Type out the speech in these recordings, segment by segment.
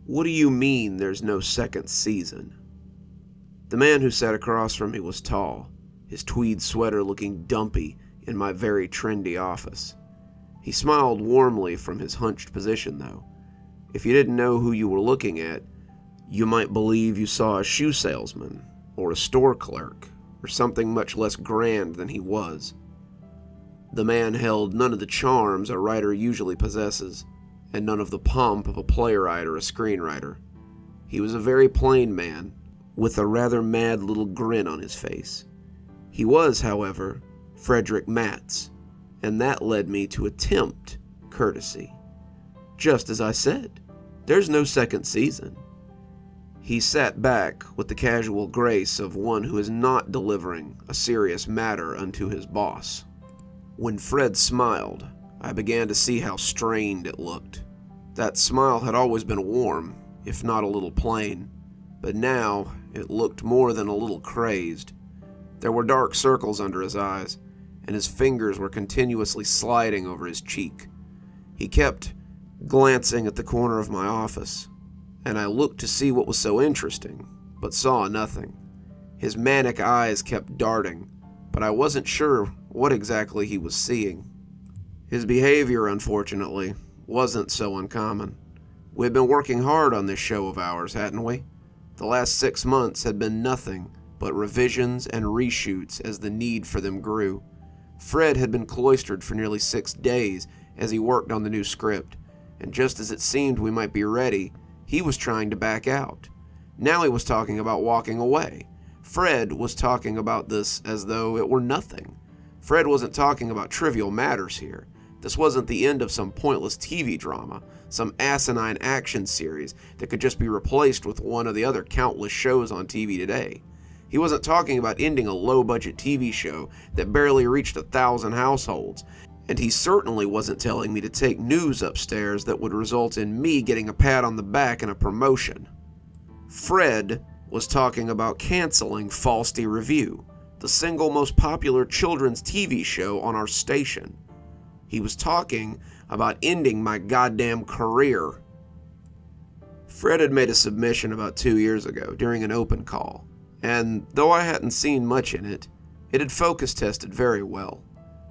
"What do you mean there's no second season?" The man who sat across from me was tall, his tweed sweater looking dumpy in my very trendy office. He smiled warmly from his hunched position, though. If you didn't know who you were looking at, you might believe you saw a shoe salesman, or a store clerk, or something much less grand than he was. The man held none of the charms a writer usually possesses, and none of the pomp of a playwright or a screenwriter. He was a very plain man, with a rather mad little grin on his face. He was, however, Frederick Matz, and that led me to attempt courtesy. "Just as I said, there's no second season." He sat back with the casual grace of one who is not delivering a serious matter unto his boss. When Fred smiled, I began to see how strained it looked. That smile had always been warm, if not a little plain, but now it looked more than a little crazed. There were dark circles under his eyes, and his fingers were continuously sliding over his cheek. He kept glancing at the corner of my office, and I looked to see what was so interesting, but saw nothing. His manic eyes kept darting, but I wasn't sure what exactly he was seeing. His behavior, unfortunately, wasn't so uncommon. We'd been working hard on this show of ours, hadn't we? The last 6 months had been nothing but revisions and reshoots as the need for them grew. Fred had been cloistered for nearly 6 days as he worked on the new script, and just as it seemed we might be ready, he was trying to back out. Now he was talking about walking away. Fred was talking about this as though it were nothing. Fred wasn't talking about trivial matters here. This wasn't the end of some pointless TV drama, some asinine action series that could just be replaced with one of the other countless shows on TV today. He wasn't talking about ending a low-budget TV show that barely reached 1,000 households, and he certainly wasn't telling me to take news upstairs that would result in me getting a pat on the back and a promotion. Fred was talking about canceling Falsty Review, the single most popular children's TV show on our station. He was talking about ending my goddamn career. Fred had made a submission about 2 years ago during an open call, and though I hadn't seen much in it, it had focus tested very well.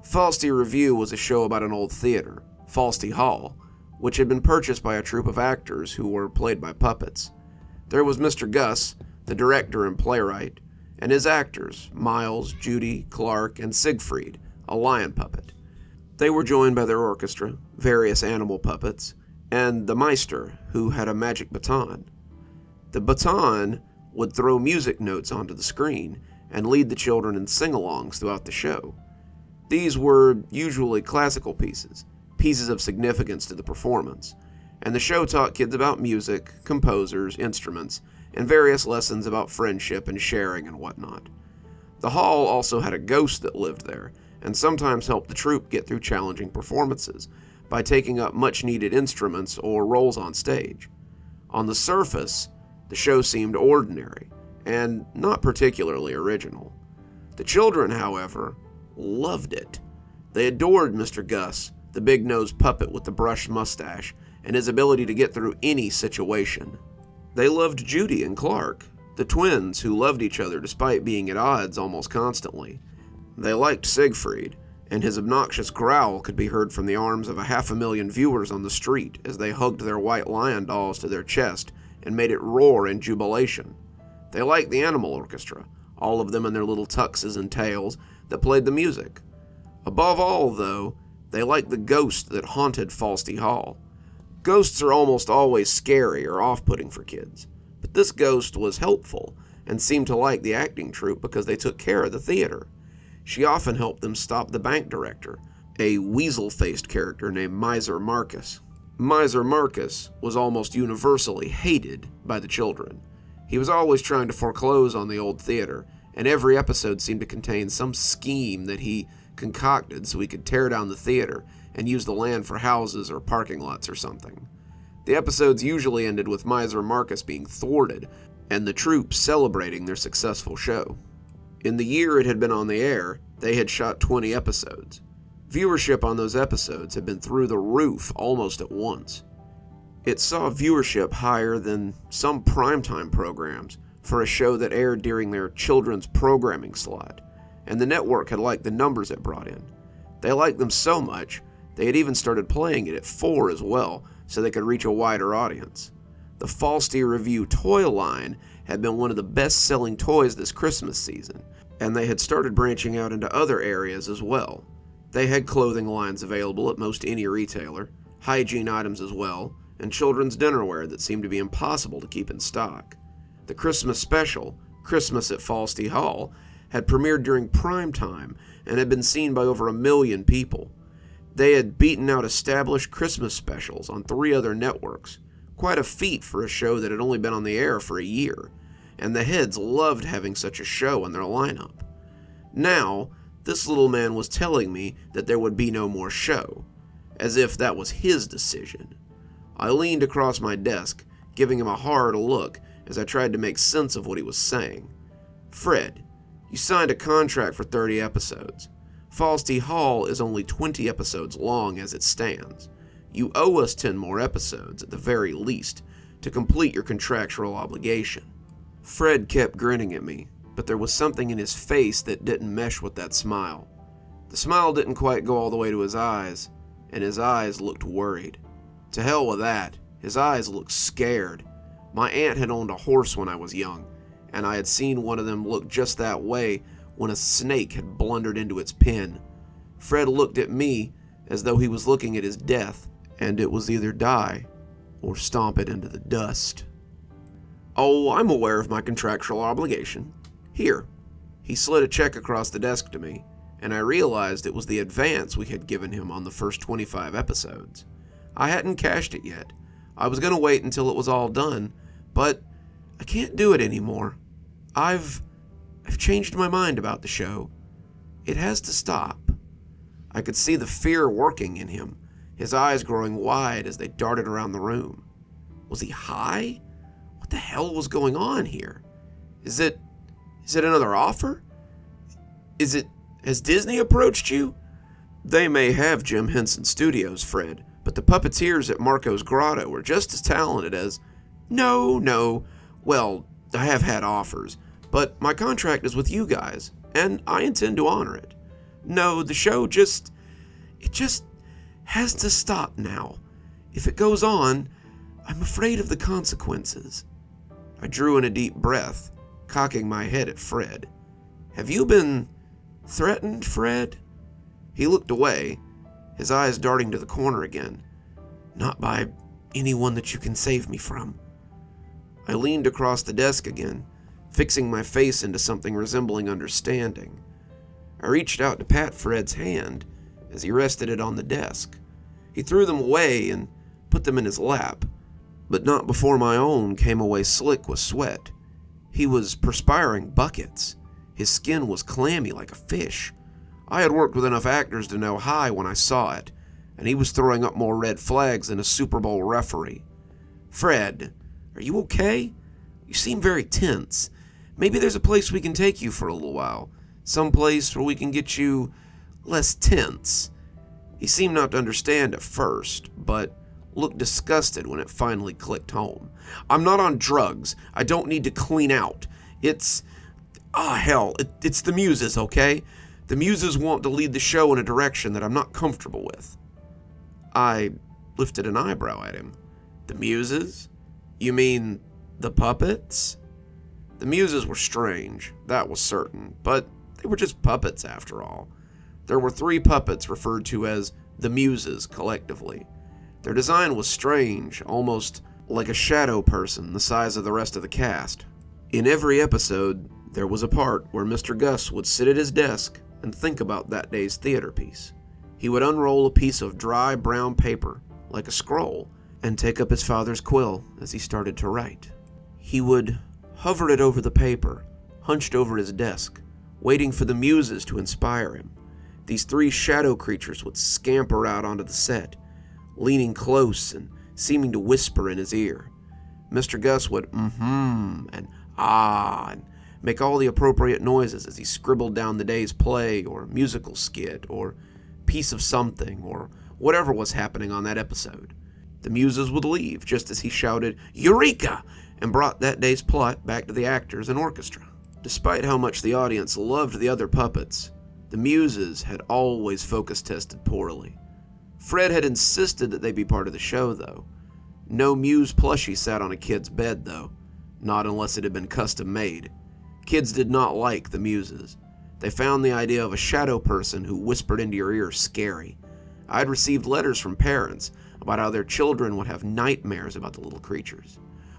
Falsty Review was a show about an old theater, Falsty Hall, which had been purchased by a troupe of actors who were played by puppets. There was Mr. Gus, the director and playwright, and his actors, Miles, Judy, Clark, and Siegfried, a lion puppet. They were joined by their orchestra, various animal puppets, and the Meister, who had a magic baton. The baton would throw music notes onto the screen and lead the children in sing-alongs throughout the show. These were usually classical pieces, pieces of significance to the performance, and the show taught kids about music, composers, instruments, and various lessons about friendship and sharing and whatnot. The hall also had a ghost that lived there, and sometimes helped the troupe get through challenging performances by taking up much-needed instruments or roles on stage. On the surface, the show seemed ordinary, and not particularly original. The children, however, loved it. They adored Mr. Gus, the big-nosed puppet with the brushed mustache, and his ability to get through any situation. They loved Judy and Clark, the twins who loved each other despite being at odds almost constantly. They liked Siegfried, and his obnoxious growl could be heard from the arms of 500,000 viewers on the street as they hugged their white lion dolls to their chest and made it roar in jubilation. They liked the animal orchestra, all of them in their little tuxes and tails that played the music. Above all, though, they liked the ghost that haunted Falsty Hall. Ghosts are almost always scary or off-putting for kids, but this ghost was helpful and seemed to like the acting troupe because they took care of the theater. She often helped them stop the bank director, a weasel-faced character named Miser Marcus. Miser Marcus was almost universally hated by the children. He was always trying to foreclose on the old theater, and every episode seemed to contain some scheme that he concocted so he could tear down the theater and use the land for houses or parking lots or something. The episodes usually ended with Miser Marcus being thwarted and the troupe celebrating their successful show. In the year it had been on the air, they had shot 20 episodes. Viewership on those episodes had been through the roof almost at once. It saw viewership higher than some primetime programs for a show that aired during their children's programming slot, and the network had liked the numbers it brought in. They liked them so much, they had even started playing it at 4 as well, so they could reach a wider audience. The Falsty Review toy line had been one of the best-selling toys this Christmas season, and they had started branching out into other areas as well. They had clothing lines available at most any retailer, hygiene items as well, and children's dinnerware that seemed to be impossible to keep in stock. The Christmas special, Christmas at Falsty Hall, had premiered during prime time and had been seen by over 1 million people. They had beaten out established Christmas specials on 3 other networks, quite a feat for a show that had only been on the air for a year, and the heads loved having such a show in their lineup. Now, this little man was telling me that there would be no more show, as if that was his decision. I leaned across my desk, giving him a hard look as I tried to make sense of what he was saying. "Fred, you signed a contract for 30 episodes. Falsty Hall is only 20 episodes long as it stands. You owe us 10 more episodes, at the very least, to complete your contractual obligation." Fred kept grinning at me, but there was something in his face that didn't mesh with that smile. The smile didn't quite go all the way to his eyes, and his eyes looked worried. To hell with that, his eyes looked scared. My aunt had owned a horse when I was young, and I had seen one of them look just that way when a snake had blundered into its pen. Fred looked at me as though he was looking at his death, and it was either die or stomp it into the dust. "Oh, I'm aware of my contractual obligation. Here." He slid a check across the desk to me, and I realized it was the advance we had given him on the first 25 episodes. I hadn't cashed it yet. I was going to wait until it was all done, but I can't do it anymore. I've changed my mind about the show. It has to stop. I could see the fear working in him, his eyes growing wide as they darted around the room. Was he high? What the hell was going on here? Is it another offer? Has Disney approached you? They may have Jim Henson Studios, Fred, but the puppeteers at Marco's Grotto are just as talented as... No. Well, I have had offers, but my contract is with you guys, and I intend to honor it. No, the show just has to stop now. If it goes on, I'm afraid of the consequences." I drew in a deep breath, cocking my head at Fred. "Have you been threatened, Fred?" He looked away, his eyes darting to the corner again. "Not by anyone that you can save me from." I leaned across the desk again, fixing my face into something resembling understanding. I reached out to pat Fred's hand as he rested it on the desk. He threw them away and put them in his lap, but not before my own came away slick with sweat. He was perspiring buckets. His skin was clammy like a fish. I had worked with enough actors to know high when I saw it, and he was throwing up more red flags than a Super Bowl referee. "Fred, are you okay? You seem very tense. Maybe there's a place we can take you for a little while. Some place where we can get you less tense." He seemed not to understand at first, but looked disgusted when it finally clicked home. "I'm not on drugs. I don't need to clean out. It's the Muses, okay? The Muses want to lead the show in a direction that I'm not comfortable with." I lifted an eyebrow at him. "The Muses? You mean the puppets?" The Muses were strange, that was certain, but they were just puppets after all. There were 3 puppets referred to as the Muses collectively. Their design was strange, almost like a shadow person the size of the rest of the cast. In every episode, there was a part where Mr. Gus would sit at his desk and think about that day's theater piece. He would unroll a piece of dry brown paper, like a scroll, and take up his father's quill as he started to write. He would hover it over the paper, hunched over his desk, waiting for the Muses to inspire him. These 3 shadow creatures would scamper out onto the set, leaning close and seeming to whisper in his ear. Mr. Gus would and ah and make all the appropriate noises as he scribbled down the day's play or musical skit or piece of something or whatever was happening on that episode. The Muses would leave just as he shouted, "Eureka!" and brought that day's plot back to the actors and orchestra. Despite how much the audience loved the other puppets, the Muses had always focus tested poorly. Fred had insisted that they be part of the show, though. No Muse plushie sat on a kid's bed, though. Not unless it had been custom made. Kids did not like the Muses. They found the idea of a shadow person who whispered into your ear scary. I had received letters from parents about how their children would have nightmares about the little creatures.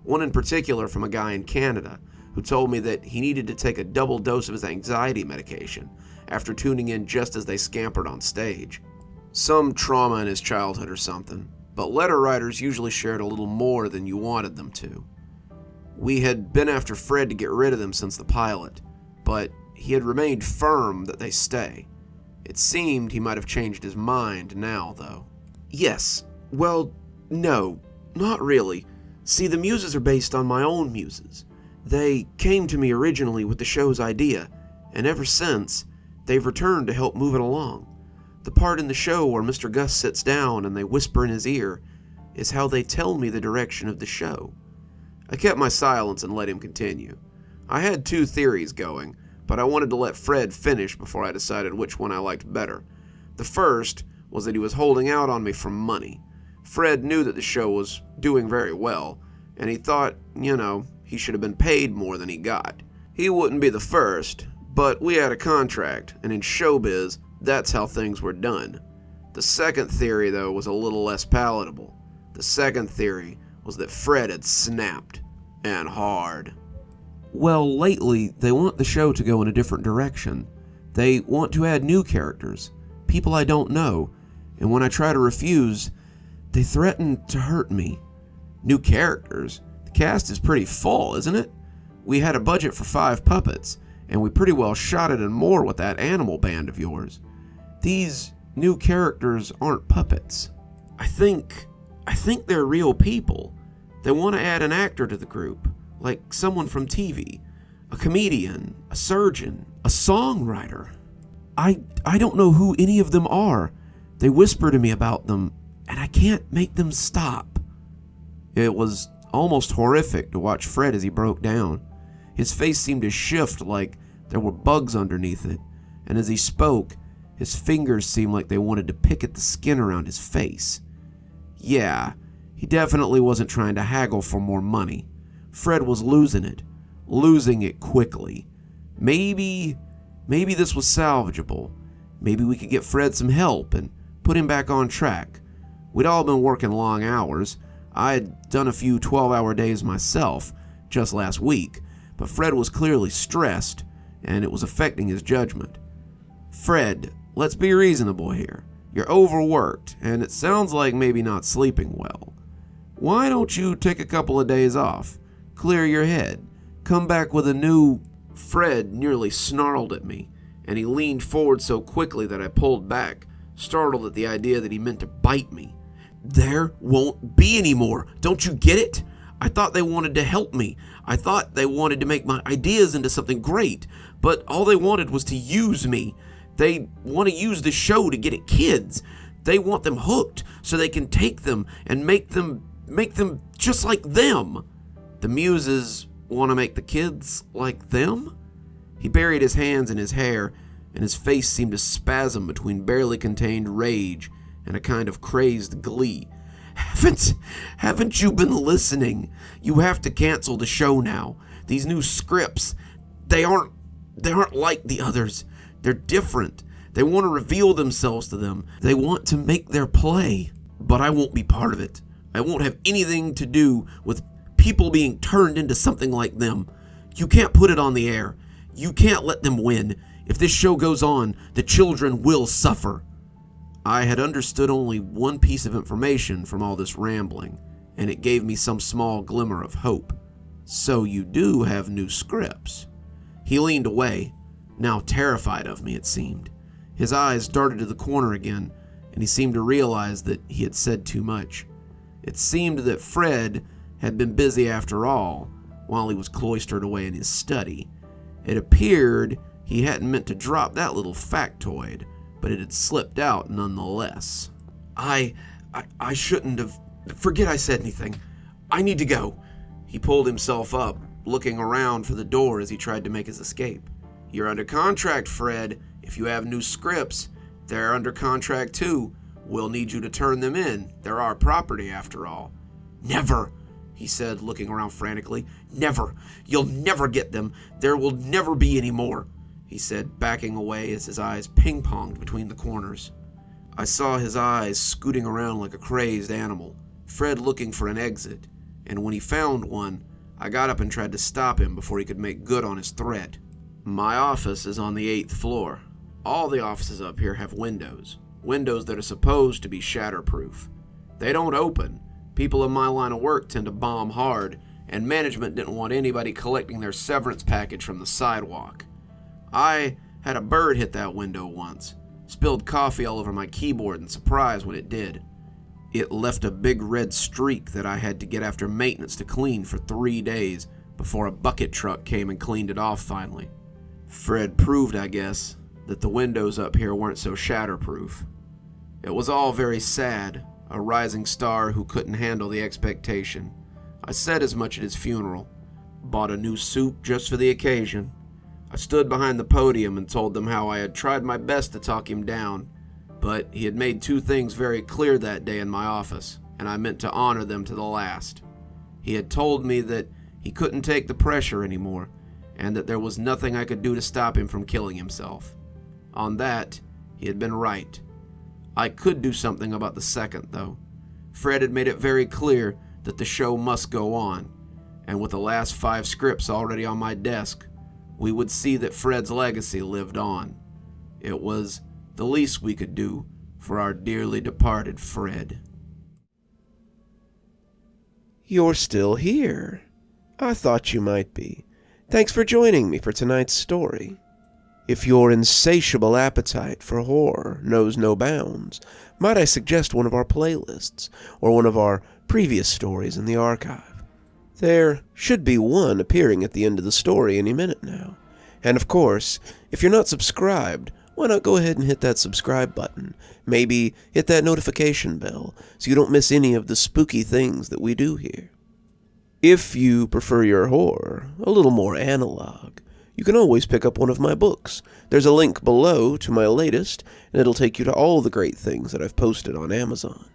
One in particular from a guy in Canada who told me that he needed to take a double dose of his anxiety medication after tuning in just as they scampered on stage. Some trauma in his childhood or something, but letter writers usually shared a little more than you wanted them to. We had been after Fred to get rid of them since the pilot, but he had remained firm that they stay. It seemed he might have changed his mind now, though. Yes, well, no, not really. See, the Muses are based on my own Muses. They came to me originally with the show's idea, and ever since, they've returned to help move it along. The part in the show where Mr. Gus sits down and they whisper in his ear is how they tell me the direction of the show. I kept my silence and let him continue. I had two theories going, but I wanted to let Fred finish before I decided which one I liked better. The first was that he was holding out on me for money. Fred knew that the show was doing very well, and he thought, he should have been paid more than he got. He wouldn't be the first, but we had a contract, and in showbiz, that's how things were done. The second theory, though, was a little less palatable. The second theory was that Fred had snapped, and hard. Well, lately, they want the show to go in a different direction. They want to add new characters, people I don't know, and when I try to refuse, they threaten to hurt me. New characters? The cast is pretty full, isn't it? We had a budget for 5 puppets, and we pretty well shot it and more with that animal band of yours. These new characters aren't puppets. I think they're real people. They want to add an actor to the group, like someone from TV, a comedian, a surgeon, a songwriter. I don't know who any of them are. They whisper to me about them, and I can't make them stop. It was almost horrific to watch Fred as he broke down. His face seemed to shift like there were bugs underneath it, and as he spoke, his fingers seemed like they wanted to pick at the skin around his face. Yeah, he definitely wasn't trying to haggle for more money. Fred was losing it quickly. Maybe this was salvageable. Maybe we could get Fred some help and put him back on track. We'd all been working long hours. I'd done a few 12-hour days myself just last week, but Fred was clearly stressed, and it was affecting his judgment. Fred, let's be reasonable here. You're overworked, and it sounds like maybe not sleeping well. Why don't you take a couple of days off, clear your head, come back with a new... Fred nearly snarled at me, and he leaned forward so quickly that I pulled back, startled at the idea that he meant to bite me. There won't be any more. Don't you get it? I thought they wanted to help me. I thought they wanted to make my ideas into something great, but all they wanted was to use me. They want to use the show to get at kids. They want them hooked so they can take them and make them just like them. The Muses want to make the kids like them? He buried his hands in his hair, and his face seemed to spasm between barely contained rage and a kind of crazed glee. Haven't you been listening? You have to cancel the show now. These new scripts, they aren't like the others. They're different. They want to reveal themselves to them. They want to make their play. But I won't be part of it. I won't have anything to do with people being turned into something like them. You can't put it on the air. You can't let them win. If this show goes on, the children will suffer. I had understood only one piece of information from all this rambling, and it gave me some small glimmer of hope. So you do have new scripts. He leaned away, now terrified of me, it seemed. His eyes darted to the corner again, and he seemed to realize that he had said too much. It seemed that Fred had been busy after all, while he was cloistered away in his study. It appeared he hadn't meant to drop that little factoid, but it had slipped out nonetheless. I shouldn't have Forget I said anything. I need to go." He pulled himself up, looking around for the door as he tried to make his escape. "You're under contract, Fred. If you have new scripts, they're under contract too. We'll need you to turn them in. They're our property, after all." "Never," he said, looking around frantically. "Never. You'll never get them. There will never be any more," he said, backing away as his eyes ping-ponged between the corners. I saw his eyes scooting around like a crazed animal, Fred looking for an exit, and when he found one, I got up and tried to stop him before he could make good on his threat. My office is on the 8th floor. All the offices up here have windows that are supposed to be shatterproof. They don't open. People in my line of work tend to bomb hard, and management didn't want anybody collecting their severance package from the sidewalk. I had a bird hit that window once, spilled coffee all over my keyboard in surprise when it did. It left a big red streak that I had to get after maintenance to clean for 3 days before a bucket truck came and cleaned it off finally. Fred proved, I guess, that the windows up here weren't so shatterproof. It was all very sad, a rising star who couldn't handle the expectation. I said as much at his funeral, bought a new suit just for the occasion. I stood behind the podium and told them how I had tried my best to talk him down, but he had made 2 things very clear that day in my office, and I meant to honor them to the last. He had told me that he couldn't take the pressure anymore, and that there was nothing I could do to stop him from killing himself. On that, he had been right. I could do something about the second, though. Fred had made it very clear that the show must go on, and with the last 5 scripts already on my desk, we would see that Fred's legacy lived on. It was the least we could do for our dearly departed Fred. You're still here. I thought you might be. Thanks for joining me for tonight's story. If your insatiable appetite for horror knows no bounds, might I suggest one of our playlists, or one of our previous stories in the archive? There should be one appearing at the end of the story any minute now. And of course, if you're not subscribed, why not go ahead and hit that subscribe button? Maybe hit that notification bell so you don't miss any of the spooky things that we do here. If you prefer your horror a little more analog, you can always pick up one of my books. There's a link below to my latest, and it'll take you to all the great things that I've posted on Amazon.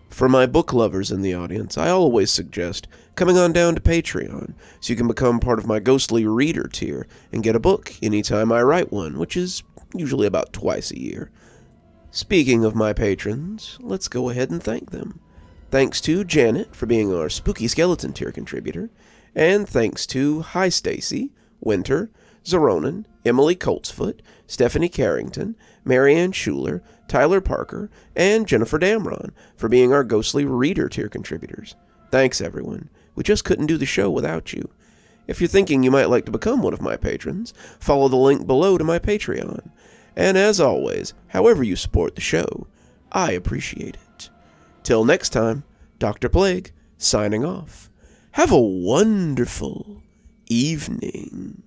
For my book lovers in the audience, I always suggest coming on down to Patreon so you can become part of my ghostly reader tier and get a book anytime I write one, which is usually about twice a year. Speaking of my patrons, let's go ahead and thank them. Thanks to Janet for being our Spooky Skeleton tier contributor, and thanks to Hi Stacy, Winter, Xaronan, Emily Coltsfoot, Stephanie Carrington, Marianne Schuler, Tyler Parker, and Jennifer Damron for being our Ghostly Reader tier contributors. Thanks, everyone. We just couldn't do the show without you. If you're thinking you might like to become one of my patrons, follow the link below to my Patreon. And as always, however you support the show, I appreciate it. Till next time, Dr. Plague, signing off. Have a wonderful evening.